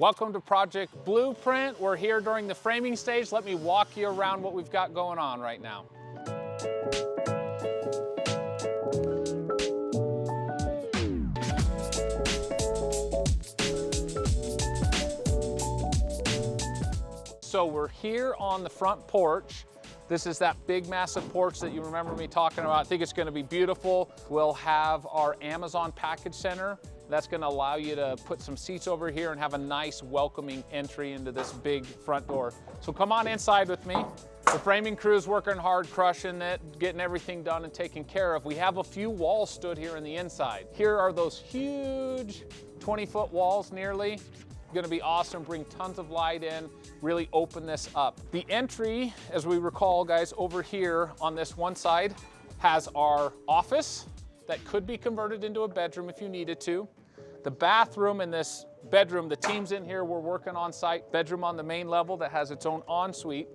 Welcome to Project Blueprint. We're here during the framing stage. Let me walk you around what we've got going on right now. So we're here on the front porch. This is that big massive porch that you remember me talking about. I think it's gonna be beautiful. We'll have our Amazon package center. That's gonna allow you to put some seats over here and have a nice welcoming entry into this big front door. So come on inside with me. The framing crew's working hard, crushing it, getting everything done and taken care of. We have a few walls stood here in the inside. Here are those huge 20-foot walls nearly. Gonna be awesome, bring tons of light in, really open this up. The entry, as we recall, guys, over here on this one side has our office that could be converted into a bedroom if you needed to. The bathroom in this bedroom, the team's in here, we're working on site. Bedroom on the main level that has its own ensuite.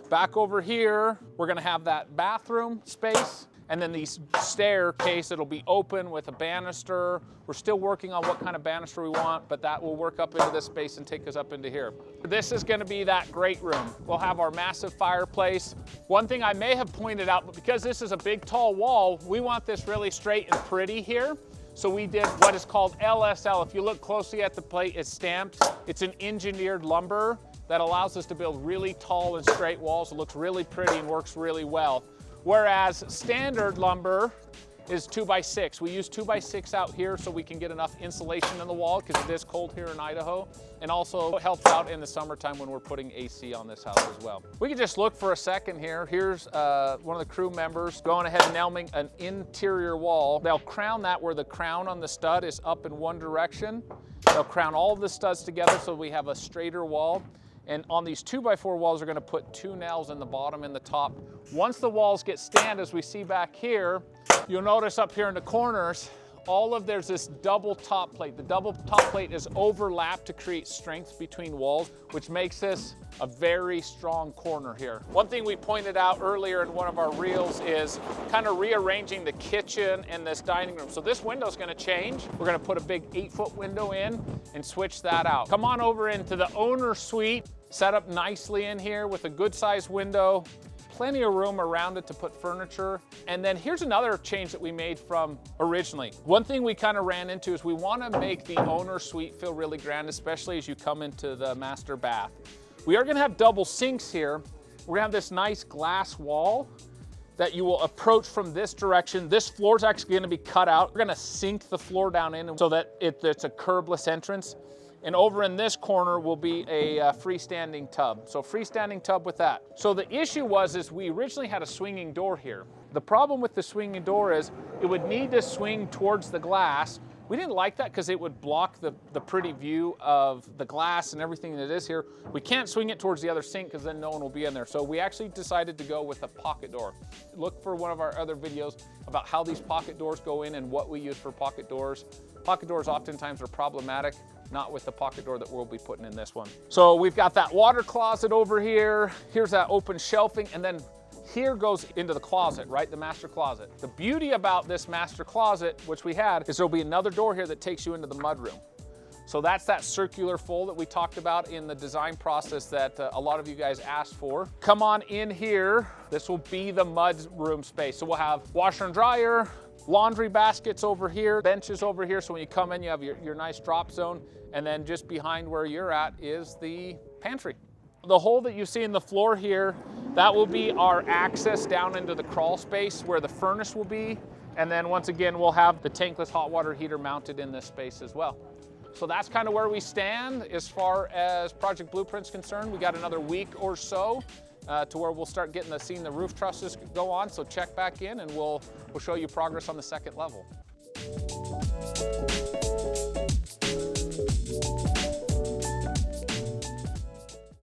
Back over here, we're gonna have that bathroom space. And then the staircase, it'll be open with a banister. We're still working on what kind of banister we want, but that will work up into this space and take us up into here. This is gonna be that great room. We'll have our massive fireplace. One thing I may have pointed out, but because this is a big tall wall, we want this really straight and pretty here. So we did what is called LSL. If you look closely at the plate, it's stamped. It's an engineered lumber that allows us to build really tall and straight walls. It looks really pretty and works really well. Whereas standard lumber is 2x6. We use 2x6 out here so we can get enough insulation in the wall because it is cold here in Idaho, and also helps out in the summertime when we're putting AC on this house as well. We can just look for a second here. Here's one of the crew members going ahead and nailing an interior wall. They'll crown that where the crown on the stud is up in one direction. They'll crown all of the studs together so we have a straighter wall. And on these 2x4 walls, we're gonna put 2 nails in the bottom and the top. Once the walls get stand, as we see back here, you'll notice up here in the corners, there's this double top plate. The double top plate is overlapped to create strength between walls, which makes this a very strong corner here. One thing we pointed out earlier in one of our reels is kind of rearranging the kitchen and this dining room. So this window's gonna change. We're gonna put a big 8-foot window in and switch that out. Come on over into the owner suite, set up nicely in here with a good sized window. Plenty of room around it to put furniture. And then here's another change that we made from originally. One thing we kind of ran into is we want to make the owner suite feel really grand, especially as you come into the master bath. We are going to have double sinks here. We're going to have this nice glass wall that you will approach from this direction. This floor is actually going to be cut out. We're going to sink the floor down in so that it's a curbless entrance. And over in this corner will be a freestanding tub. So freestanding tub with that. So the issue is we originally had a swinging door here. The problem with the swinging door is it would need to swing towards the glass. We didn't like that because it would block the pretty view of the glass and everything that is here. We can't swing it towards the other sink because then no one will be in there. So we actually decided to go with a pocket door. Look for one of our other videos about how these pocket doors go in and what we use for pocket doors. Pocket doors oftentimes are problematic, not with the pocket door that we'll be putting in this one. So we've got that water closet over here. Here's that open shelving, and then here goes into the closet, right? The master closet. The beauty about this master closet, which we had, is there'll be another door here that takes you into the mudroom. So that's that circular fold that we talked about in the design process that a lot of you guys asked for. Come on in here. This will be the mudroom space. So we'll have washer and dryer, laundry baskets over here, benches over here. So when you come in, you have your nice drop zone. And then just behind where you're at is the pantry. The hole that you see in the floor here, that will be our access down into the crawl space where the furnace will be. And then once again, we'll have the tankless hot water heater mounted in this space as well. So that's kind of where we stand as far as Project Blueprint's concerned. We got another week or so to where we'll start seeing the roof trusses go on. So check back in and we'll show you progress on the second level.